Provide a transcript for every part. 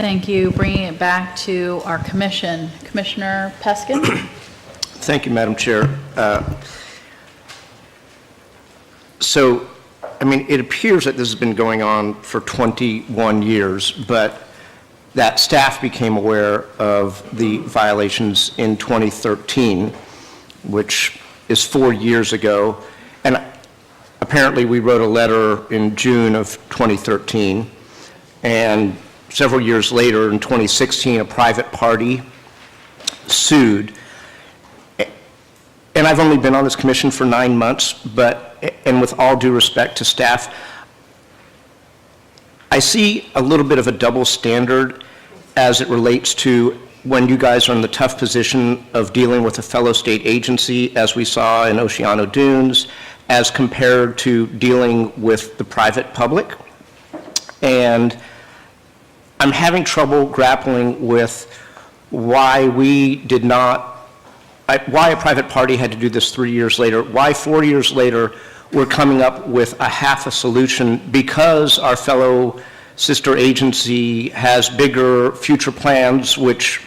Thank you. Bringing it back to our commission. Commissioner Peskin. Thank you, Madam Chair. So, I mean, it appears that this has been going on for 21 years, but that staff became aware of the violations in 2013, which is 4 years ago. And apparently we wrote a letter in June of 2013, and several years later in 2016, a private party sued. And I've only been on this commission for 9 months, and with all due respect to staff, I see a little bit of a double standard as it relates to when you guys are in the tough position of dealing with a fellow state agency, as we saw in Oceano Dunes, as compared to dealing with the private public. And I'm having trouble grappling with why we did not, why a private party had to do this 3 years later, why 4 years later we're coming up with a half a solution because our fellow sister agency has bigger future plans, which,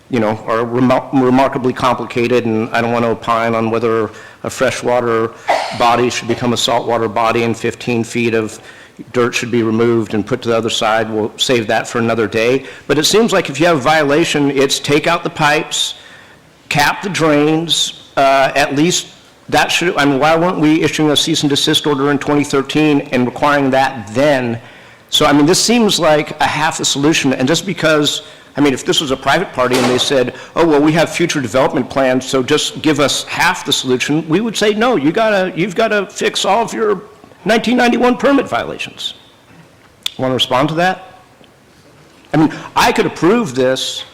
you know, are remarkably complicated, and I don't want to opine on whether a freshwater body should become a saltwater body and 15 feet of dirt should be removed and put to the other side. We'll save that for another day. But it seems like if you have a violation, it's take out the pipes, cap the drains, at least that should, I mean, why weren't we issuing a cease and desist order in 2013 and requiring that then? So, I mean, this seems like a half a solution, and just because, I mean, if this was a private party and they said, oh, well, we have future development plans, so just give us half the solution, we would say, no, you've got to fix all of your 1991 permit violations. Want to respond to that? I mean, I could approve this,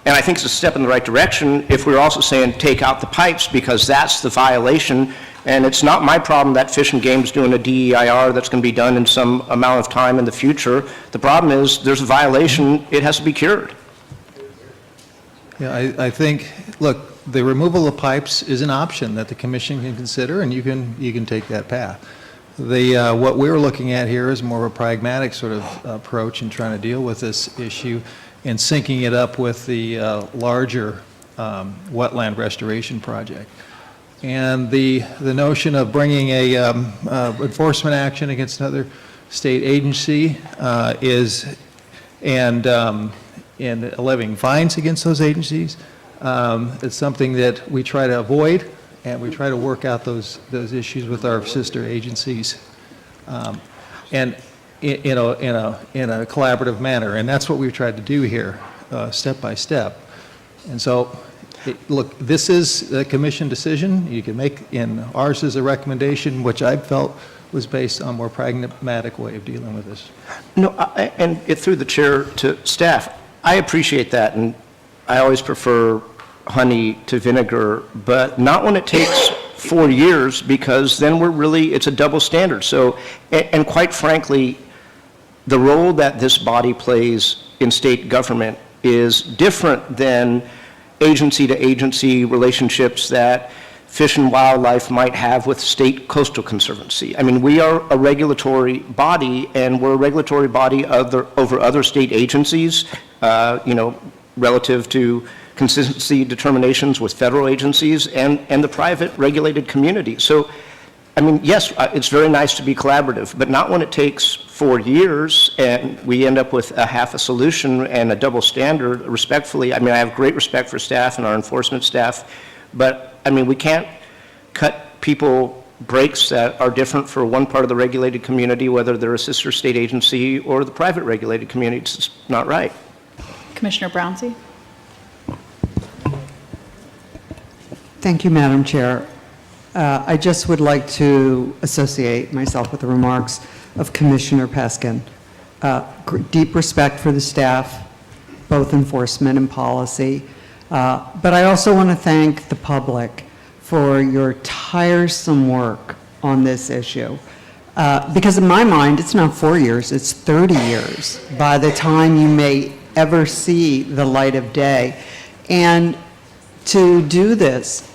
and I think it's a step in the right direction if we were also saying take out the pipes, because that's the violation, and it's not my problem that Fish and Game's doing a DEIR that's going to be done in some amount of time in the future. The problem is there's a violation, it has to be cured. Yeah, I think, look, the removal of pipes is an option that the commission can consider, and you can take that path. What we're looking at here is more of a pragmatic sort of approach in trying to deal with this issue and syncing it up with the larger wetland restoration project. And the notion of bringing a enforcement action against another state agency and levying fines against those agencies, it's something that we try to avoid, and we try to work out those issues with our sister agencies, and in a collaborative manner, and that's what we've tried to do here, step by step. And so, look, this is a commission decision. You can make, and ours is a recommendation, which I felt was based on a more pragmatic way of dealing with this. No, and it through the chair to staff, I appreciate that, and I always prefer honey to vinegar, but not when it takes 4 years, because then it's a double standard. So, and quite frankly, the role that this body plays in state government is different than agency to agency relationships that Fish and Wildlife might have with State Coastal Conservancy. I mean, we are a regulatory body, and we're a regulatory body over other state agencies, you know, relative to consistency determinations with federal agencies and the private regulated community. So, I mean, yes, it's very nice to be collaborative, but not when it takes 4 years and we end up with a half a solution and a double standard, respectfully. I mean, I have great respect for staff and our enforcement staff, but I mean, we can't cut people breaks that are different for one part of the regulated community, whether they're a sister state agency or the private regulated community. It's just not right. Commissioner Brownsey. Thank you, Madam Chair. I just would like to associate myself with the remarks of Commissioner Peskin. Deep respect for the staff, both enforcement and policy. But I also want to thank the public for your tiresome work on this issue. Because in my mind, it's not 4 years, it's 30 years by the time you may ever see the light of day. And to do this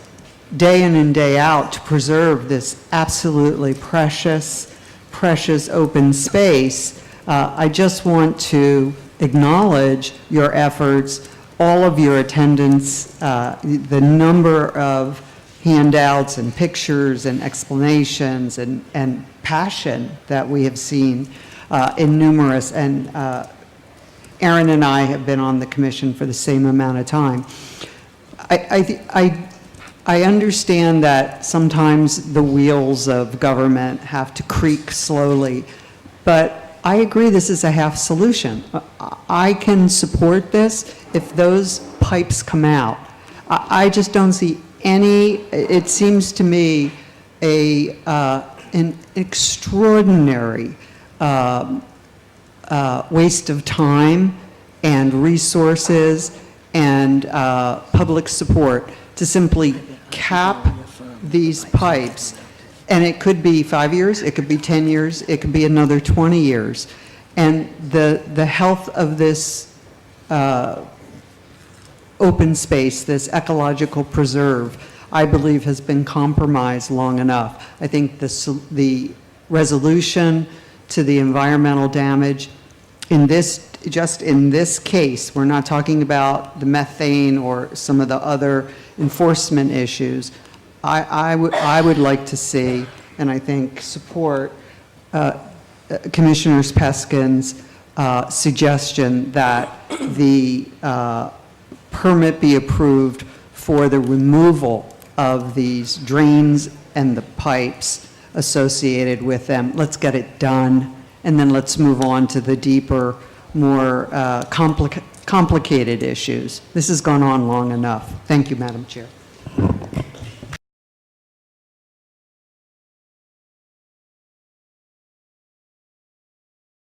day in and day out, to preserve this absolutely precious open space, I just want to acknowledge your efforts, all of your attendance, the number of handouts and pictures and explanations and passion that we have seen in numerous, and Aaron and I have been on the commission for the same amount of time. I understand that sometimes the wheels of government have to creak slowly, but I agree this is a half solution. I can support this if those pipes come out. I just don't see any, it seems to me, an extraordinary waste of time and resources and public support to simply cap these pipes. And it could be 5 years, it could be 10 years, it could be another 20 years. And the health of this open space, this ecological preserve, I believe has been compromised long enough. I think the resolution to the environmental damage in this, just in this case, we're not talking about the methane or some of the other enforcement issues. I would like to see, and I think support, Commissioner Peskin's suggestion that the permit be approved for the removal of these drains and the pipes associated with them. Let's get it done, and then let's move on to the deeper, more complicated issues. This has gone on long enough. Thank you, Madam Chair.